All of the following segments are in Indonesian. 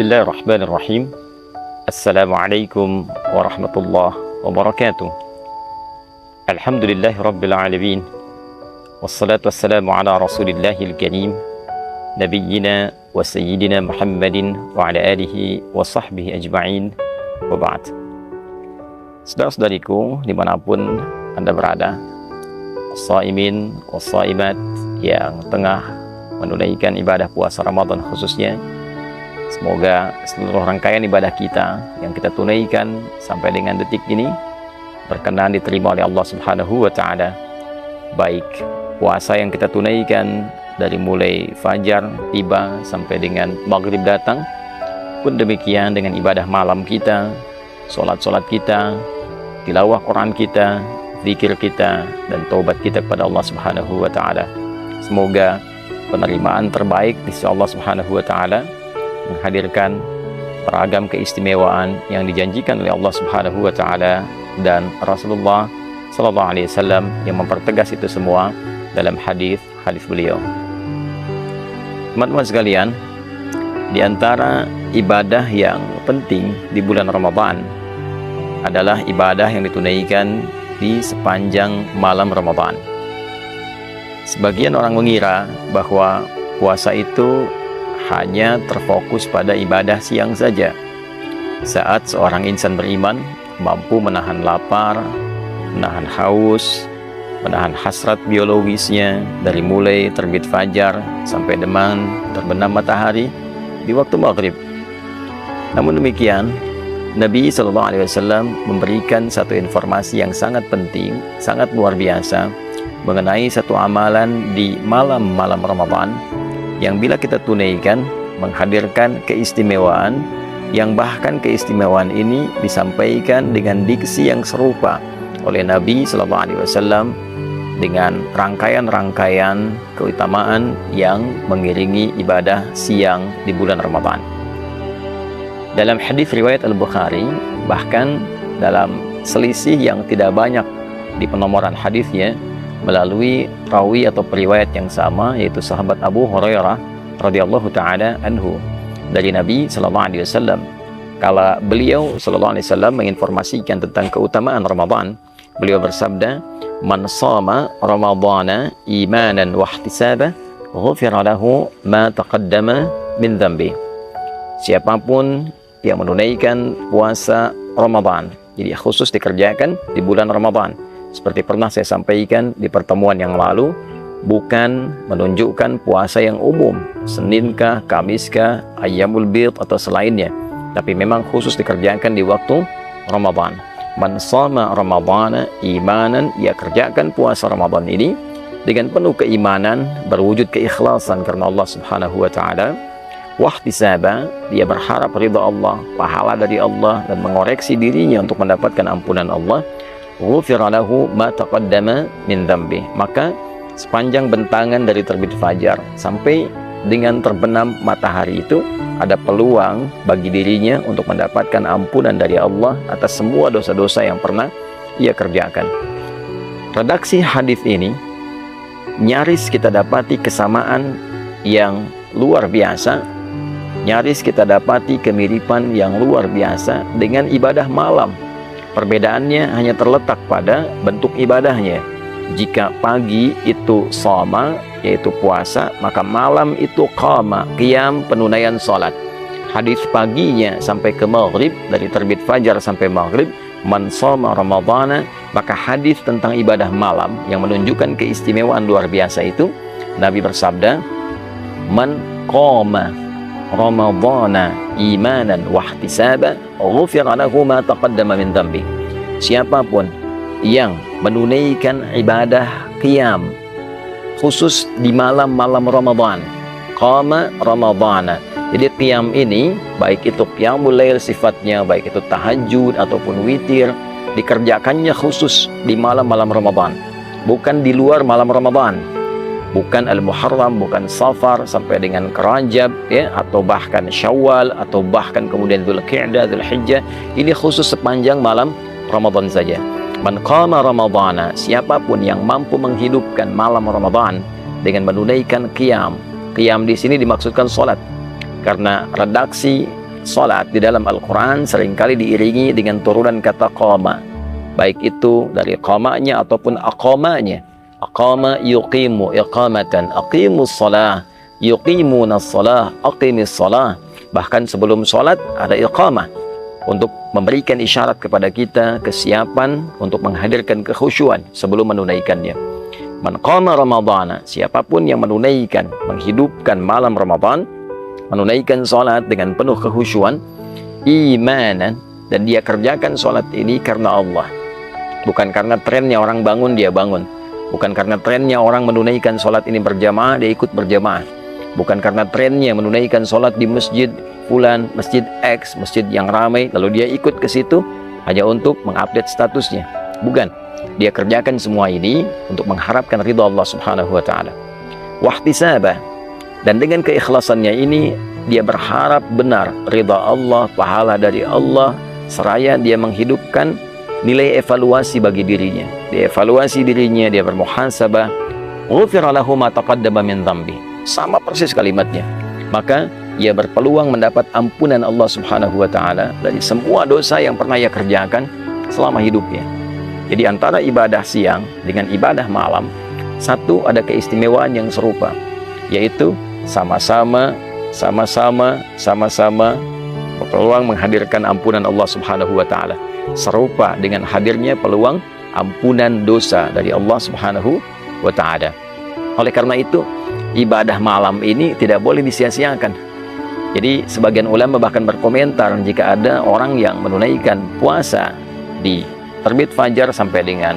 Bismillahirrahmanirrahim. Assalamualaikum warahmatullahi wabarakatuh. Alhamdulillahi rabbil alamin. Wassalatu wassalamu ala rasulillahil karim, nabiyyina wa sayyidina Muhammadin wa ala alihi wa sahbihi ajma'in, wa ba'd. Saudara-saudariku dimanapun Anda berada, shaimin wa shaimat yang tengah menunaikan ibadah puasa Ramadan khususnya, semoga seluruh rangkaian ibadah kita yang kita tunaikan sampai dengan detik ini berkenan diterima oleh Allah Subhanahu wa Ta'ala. Baik puasa yang kita tunaikan dari mulai fajar tiba sampai dengan maghrib datang, pun demikian dengan ibadah malam kita, solat-solat kita, tilawah Quran kita, zikir kita, dan taubat kita kepada Allah Subhanahu wa Ta'ala. Semoga penerimaan terbaik di sisi Allah Subhanahu wa Ta'ala menghadirkan beragam keistimewaan yang dijanjikan oleh Allah Subhanahu wa Ta'ala dan Rasulullah sallallahu alaihi wasallam yang mempertegas itu semua dalam hadis beliau. Teman-teman sekalian, di antara ibadah yang penting di bulan Ramadan adalah ibadah yang ditunaikan di sepanjang malam Ramadan. Sebagian orang mengira bahwa puasa itu hanya terfokus pada ibadah siang saja, saat seorang insan beriman mampu menahan lapar, menahan haus, menahan hasrat biologisnya dari mulai terbit fajar sampai dengan terbenam matahari di waktu maghrib. Namun demikian, Nabi SAW memberikan satu informasi yang sangat penting, sangat luar biasa mengenai satu amalan di malam-malam Ramadan yang bila kita tunaikan menghadirkan keistimewaan, yang bahkan keistimewaan ini disampaikan dengan diksi yang serupa oleh Nabi SAW dengan rangkaian-rangkaian keutamaan yang mengiringi ibadah siang di bulan Ramadan. Dalam hadis riwayat Al-Bukhari, bahkan dalam selisih yang tidak banyak di penomoran hadisnya, melalui rawi atau periwayat yang sama, yaitu sahabat Abu Hurairah radhiyallahu taala anhu dari Nabi sallallahu alaihi wasallam. Kala beliau sallallahu alaihi wasallam menginformasikan tentang keutamaan Ramadan, beliau bersabda, "Man shama Ramadhana imanan wa ihtisaban, ghufira lahu ma taqaddama min dhanbi." Siapapun yang menunaikan puasa Ramadan, jadi khusus dikerjakan di bulan Ramadan, seperti pernah saya sampaikan di pertemuan yang lalu, bukan menunjukkan puasa yang umum, Seninkah, Kamiskah, Ayyamul Bid atau selainnya, tapi memang khusus dikerjakan di waktu Ramadan. Man shama Ramadhana imanan, ia kerjakan puasa Ramadan ini dengan penuh keimanan, berwujud keikhlasan karena Allah Subhanahu wa Ta'ala. Wahtisaba, dia berharap ridha Allah, pahala dari Allah, dan mengoreksi dirinya untuk mendapatkan ampunan Allah. Ghufira lahu ma taqaddama min dhanbi, maka sepanjang bentangan dari terbit fajar sampai dengan terbenam matahari itu ada peluang bagi dirinya untuk mendapatkan ampunan dari Allah atas semua dosa-dosa yang pernah ia kerjakan. Redaksi hadis ini nyaris kita dapati kesamaan yang luar biasa, nyaris kita dapati kemiripan yang luar biasa dengan ibadah malam. Perbedaannya hanya terletak pada bentuk ibadahnya. Jika pagi itu shoma, yaitu puasa, maka malam itu qama, qiyam, penunaian salat. Hadis paginya sampai ke maghrib, dari terbit fajar sampai maghrib, man shoma Ramadhana, maka hadis tentang ibadah malam yang menunjukkan keistimewaan luar biasa itu, Nabi bersabda, man qama Ramadhana imanan wa ihtisaban, ghufira lahu ma taqaddama min dhanbi. Siapapun yang menunaikan ibadah qiyam khusus di malam-malam Ramadan, qama Ramadhana. Jadi qiyam ini baik itu qiyamul lail sifatnya, baik itu tahajud ataupun witir, dikerjakannya khusus di malam-malam Ramadan, bukan di luar malam Ramadan. Bukan Al-Muharram, bukan Safar sampai dengan Rajab, ya, atau bahkan Syawal, atau bahkan kemudian Dzulqa'dah, Dzulhijjah. Ini khusus sepanjang malam Ramadan saja. Man qama Ramadhana, siapapun yang mampu menghidupkan malam Ramadan dengan menunaikan qiyam. Qiyam di sini dimaksudkan salat. Karena redaksi salat di dalam Al-Quran seringkali diiringi dengan turunan kata qama, baik itu dari qamanya ataupun aqamanya. Aqama yuqimu iqamatan, aqimus salah, yuqimunas salah, aqimis salah. Bahkan sebelum salat ada iqamah untuk memberikan isyarat kepada kita kesiapan untuk menghadirkan kekhusyuan sebelum menunaikannya. Man qama ramadhana, siapapun yang menunaikan, menghidupkan malam Ramadan, menunaikan salat dengan penuh kekhusyuan, imanan, dan dia kerjakan salat ini karena Allah, bukan karena trennya orang bangun dia bangun, bukan karena trennya orang menunaikan salat ini berjamaah dia ikut berjamaah, bukan karena trennya menunaikan salat di masjid fulan, masjid X, masjid yang ramai lalu dia ikut ke situ hanya untuk mengupdate statusnya. Bukan, dia kerjakan semua ini untuk mengharapkan ridha Allah Subhanahu wa taala. Wahtisaba, dan dengan keikhlasannya ini dia berharap benar ridha Allah, pahala dari Allah, seraya dia menghidupkan nilai evaluasi bagi dirinya. Dia evaluasi dirinya, dia bermuhasabah. Ghufira lahu ma taqaddama min dhanbi. Sama persis kalimatnya. Maka ia berpeluang mendapat ampunan Allah Subhanahu wa taala dari semua dosa yang pernah ia kerjakan selama hidupnya. Jadi antara ibadah siang dengan ibadah malam, satu ada keistimewaan yang serupa, yaitu sama-sama berpeluang menghadirkan ampunan Allah Subhanahu wa taala, serupa dengan hadirnya peluang ampunan dosa dari Allah Subhanahu wa taala. Oleh karena itu, ibadah malam ini tidak boleh disia-siakan. Jadi sebagian ulama bahkan berkomentar jika ada orang yang menunaikan puasa di terbit fajar sampai dengan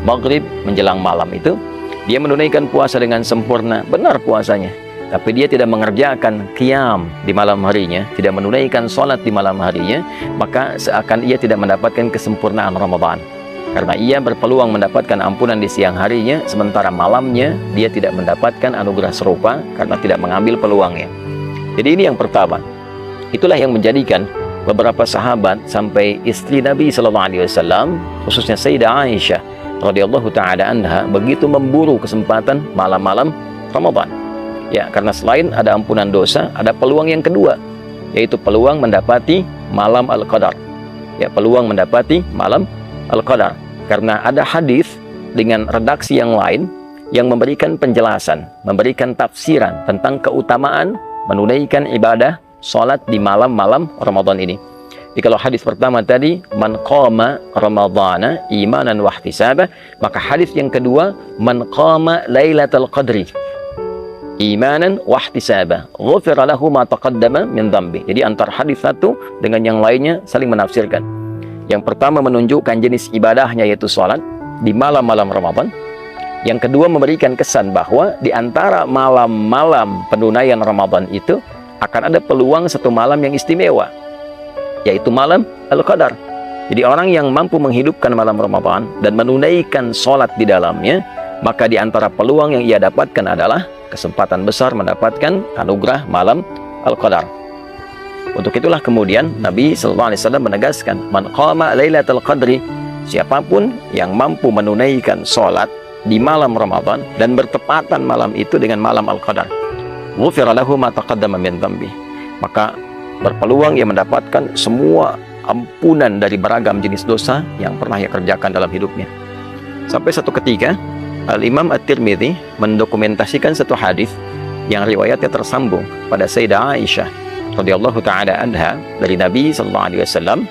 maghrib menjelang malam itu, dia menunaikan puasa dengan sempurna, benar puasanya, tapi dia tidak mengerjakan qiyam di malam harinya, tidak menunaikan sholat di malam harinya, maka seakan ia tidak mendapatkan kesempurnaan Ramadan. Karena ia berpeluang mendapatkan ampunan di siang harinya, sementara malamnya dia tidak mendapatkan anugerah serupa karena tidak mengambil peluangnya. Jadi ini yang pertama. Itulah yang menjadikan beberapa sahabat sampai istri Nabi SAW, khususnya Sayyidah Aisyah radhiyallahu ta'ala anha, begitu memburu kesempatan malam-malam Ramadan. Ya, karena selain ada ampunan dosa, ada peluang yang kedua, yaitu peluang mendapati malam Al-Qadar. Ya, peluang mendapati malam Al-Qadar. Karena ada hadis dengan redaksi yang lain yang memberikan penjelasan, memberikan tafsiran tentang keutamaan menunaikan ibadah salat di malam-malam Ramadan ini. Jadi kalau hadis pertama tadi, man qama ramadhana imanan wa ihtisaba, maka hadis yang kedua, man qama lailatul qadri imanan wa ihtisaba, ghufira lahu ma taqaddama min dhanbi. Jadi antara hadis satu dengan yang lainnya saling menafsirkan. Yang pertama menunjukkan jenis ibadahnya yaitu salat di malam-malam Ramadan. Yang kedua memberikan kesan bahwa di antara malam-malam penunaian Ramadan itu akan ada peluang satu malam yang istimewa, yaitu malam Al-Qadar. Jadi orang yang mampu menghidupkan malam Ramadan dan menunaikan sholat di dalamnya, maka di antara peluang yang ia dapatkan adalah kesempatan besar mendapatkan anugerah malam Al-Qadar. Untuk itulah kemudian Nabi SAW menegaskan, man qama lailatul qadri, siapapun yang mampu menunaikan sholat di malam Ramadan dan bertepatan malam itu dengan malam Al-Qadar, ghufira lahu ma taqaddama min dhanbi, maka berpeluang ia mendapatkan semua ampunan dari beragam jenis dosa yang pernah ia kerjakan dalam hidupnya. Sampai satu ketika Al-Imam At-Tirmidzi mendokumentasikan satu hadis yang riwayatnya tersambung pada Sayyidah Aisyah radhiyallahu ta'ala anha dari Nabi sallallahu alaihi wasallam.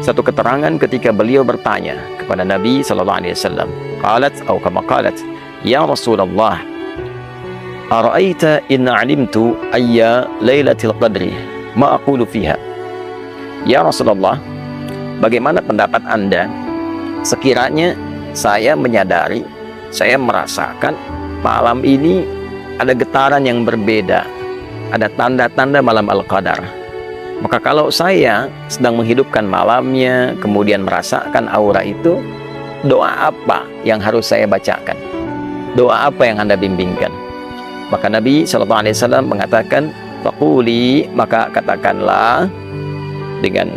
Satu keterangan ketika beliau bertanya kepada Nabi sallallahu alaihi wasallam, qalat atau kama qalat, ya Rasulullah, ara'aita in 'alimtu ayya lailatul qadri ma aqulu fiha. Ya Rasulullah, bagaimana pendapat Anda sekiranya saya menyadari, saya merasakan malam ini ada getaran yang berbeda, ada tanda-tanda malam Al-Qadar. Maka kalau saya sedang menghidupkan malamnya, kemudian merasakan aura itu, doa apa yang harus saya bacakan? Doa apa yang Anda bimbingkan? Maka Nabi SAW mengatakan, faquli, maka katakanlah dengan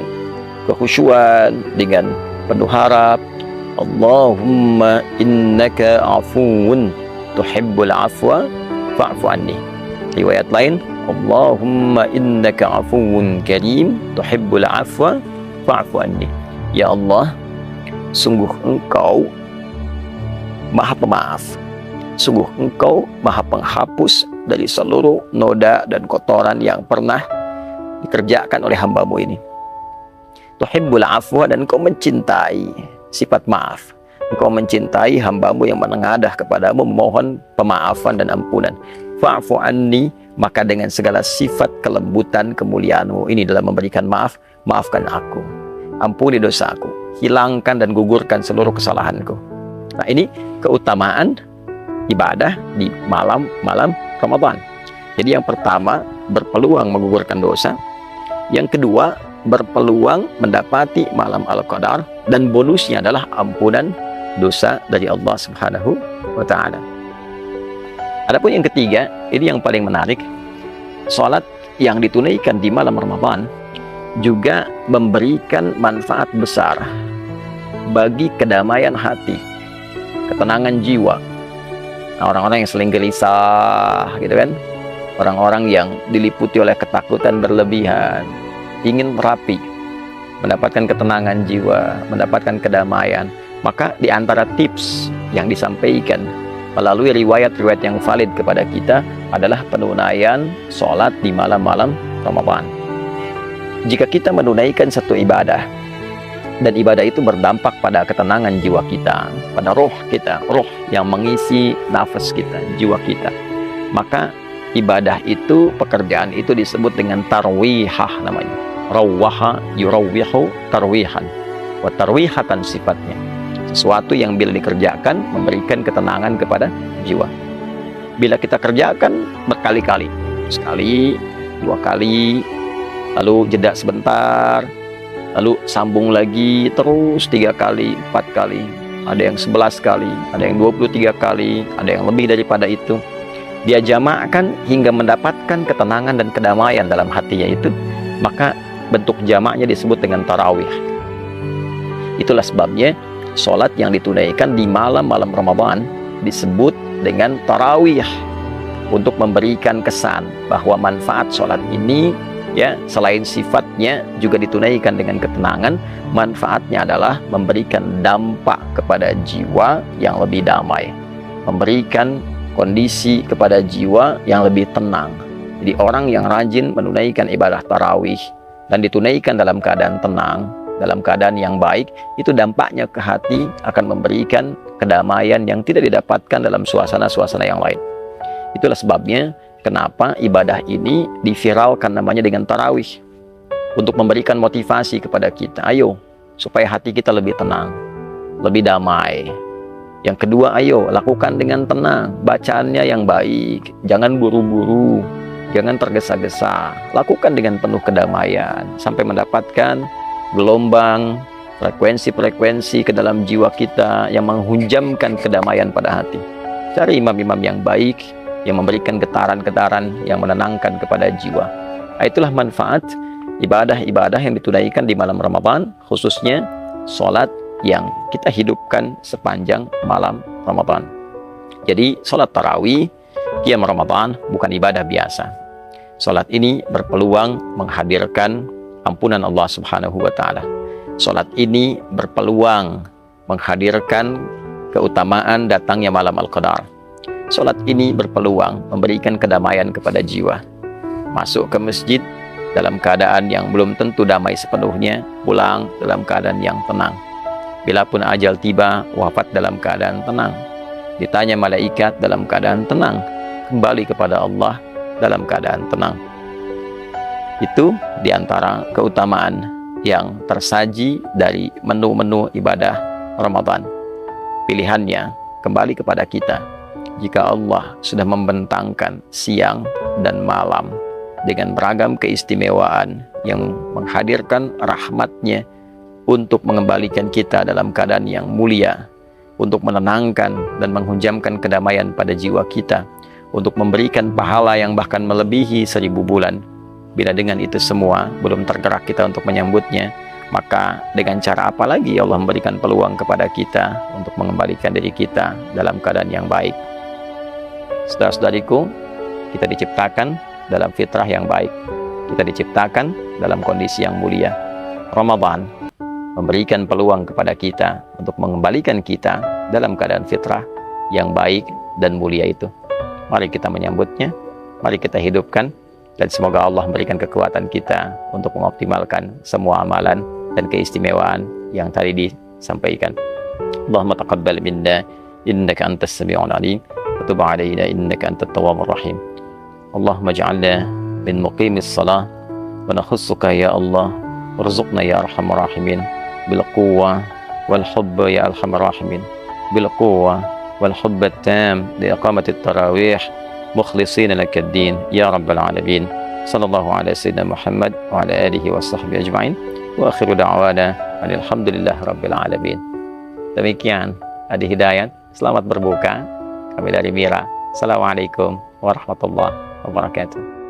kekhusyuan, dengan penuh harap, Allahumma innaka afuun tuhibbul afwa fa'fu anni. Riwayat lain, Allahumma innaka afuwun karim tuhibbul afwa fa'fu anni. Ya Allah, sungguh Engkau Maha Pemaaf, sungguh Engkau Maha Penghapus dari seluruh noda dan kotoran yang pernah dikerjakan oleh hamba-Mu ini. Tuhibbul afwa, dan Engkau mencintai sifat maaf. Engkau mencintai hamba-Mu yang menengadah kepadamu memohon pemaafan dan ampunan. Fa'fu anni, maka dengan segala sifat kelembutan kemuliaan-Mu ini dalam memberikan maaf, maafkan aku. Ampuni dosaku, hilangkan dan gugurkan seluruh kesalahanku. Nah, ini keutamaan ibadah di malam-malam Ramadan. Jadi yang pertama, berpeluang menggugurkan dosa. Yang kedua, berpeluang mendapati malam Al-Qadar, dan bonusnya adalah ampunan dosa dari Allah Subhanahu wa Ta'ala. Adapun yang ketiga, ini yang paling menarik, sholat yang ditunaikan di malam Ramadan juga memberikan manfaat besar bagi kedamaian hati, ketenangan jiwa. Nah, orang-orang yang sering gelisah gitu kan, orang-orang yang diliputi oleh ketakutan berlebihan, ingin terapi, mendapatkan ketenangan jiwa, mendapatkan kedamaian, maka di antara tips yang disampaikan melalui riwayat-riwayat yang valid kepada kita adalah penunaian sholat di malam-malam Ramadan. Jika kita menunaikan satu ibadah, dan ibadah itu berdampak pada ketenangan jiwa kita, pada roh kita, roh yang mengisi nafas kita, jiwa kita, maka ibadah itu, pekerjaan itu disebut dengan tarwihah namanya. Rawwaha yurawwihu tarwihan, wa tarwihatan sifatnya. Sesuatu yang bila dikerjakan memberikan ketenangan kepada jiwa. Bila kita kerjakan berkali-kali, sekali, dua kali, lalu jeda sebentar, lalu sambung lagi terus 3 kali, 4 kali, ada yang 11 kali, ada yang 23 kali, ada yang lebih daripada itu. Dia jamakkan hingga mendapatkan ketenangan dan kedamaian dalam hatinya itu, maka bentuk jamaknya disebut dengan tarawih. Itulah sebabnya sholat yang ditunaikan di malam-malam Ramadan disebut dengan tarawih, untuk memberikan kesan bahwa manfaat sholat ini, ya, selain sifatnya juga ditunaikan dengan ketenangan, manfaatnya adalah memberikan dampak kepada jiwa yang lebih damai, memberikan kondisi kepada jiwa yang lebih tenang. Jadi orang yang rajin menunaikan ibadah tarawih dan ditunaikan dalam keadaan tenang, dalam keadaan yang baik, itu dampaknya ke hati akan memberikan kedamaian yang tidak didapatkan dalam suasana-suasana yang lain. Itulah sebabnya kenapa ibadah ini diviralkan namanya dengan tarawih, untuk memberikan motivasi kepada kita. Ayo, supaya hati kita lebih tenang, lebih damai. Yang kedua, ayo lakukan dengan tenang, bacaannya yang baik, jangan buru-buru, jangan tergesa-gesa, lakukan dengan penuh kedamaian sampai mendapatkan gelombang, frekuensi-frekuensi ke dalam jiwa kita yang menghunjamkan kedamaian pada hati. Cari imam-imam yang baik, yang memberikan getaran-getaran yang menenangkan kepada jiwa. Itulah manfaat ibadah-ibadah yang ditunaikan di malam Ramadan, khususnya sholat yang kita hidupkan sepanjang malam Ramadan. Jadi sholat tarawih, qiyam Ramadan bukan ibadah biasa. Sholat ini berpeluang menghadirkan ampunan Allah Subhanahu wa Ta'ala. Sholat ini berpeluang menghadirkan keutamaan datangnya malam Al-Qadar. Sholat ini berpeluang memberikan kedamaian kepada jiwa. Masuk ke masjid dalam keadaan yang belum tentu damai sepenuhnya, pulang dalam keadaan yang tenang. Bila pun ajal tiba, wafat dalam keadaan tenang. Ditanya malaikat dalam keadaan tenang, kembali kepada Allah dalam keadaan tenang. Itu diantara keutamaan yang tersaji dari menu-menu ibadah Ramadan. Pilihannya kembali kepada kita. Jika Allah sudah membentangkan siang dan malam dengan beragam keistimewaan yang menghadirkan rahmatnya untuk mengembalikan kita dalam keadaan yang mulia, untuk menenangkan dan menghunjamkan kedamaian pada jiwa kita, untuk memberikan pahala yang bahkan melebihi 1000 bulan. Bila dengan itu semua belum tergerak kita untuk menyambutnya, maka dengan cara apa lagi Allah memberikan peluang kepada kita untuk mengembalikan diri kita dalam keadaan yang baik? Saudara-saudariku, kita diciptakan dalam fitrah yang baik. Kita diciptakan dalam kondisi yang mulia. Ramadan memberikan peluang kepada kita untuk mengembalikan kita dalam keadaan fitrah yang baik dan mulia itu. Mari kita menyambutnya, mari kita hidupkan, dan semoga Allah memberikan kekuatan kita untuk mengoptimalkan semua amalan dan keistimewaan yang tadi disampaikan. Allahumma taqabbal minna innaka antas sami'ul alim wa tub 'alaina innaka antat tawwabur rahim. Allahumma ij'alna min muqimis salah wa nakhussuka ya Allah warzuqna ya arhamar rahimin bil quwwah wal hubba ya arhamar rahimin bil quwwah wal hubba tam li iqamati at-tarawih mukhlishina lakad-din ya rabbal alamin. Sallallahu ala sayyidina Muhammad wa ala alihi wa sahbihi ajma'in wa akhiru da'wana alhamdulillah rabbil alamin. Demikian Adi Hidayat, selamat berbuka. Kami dari Mira. Assalamualaikum warahmatullahi wabarakatuh.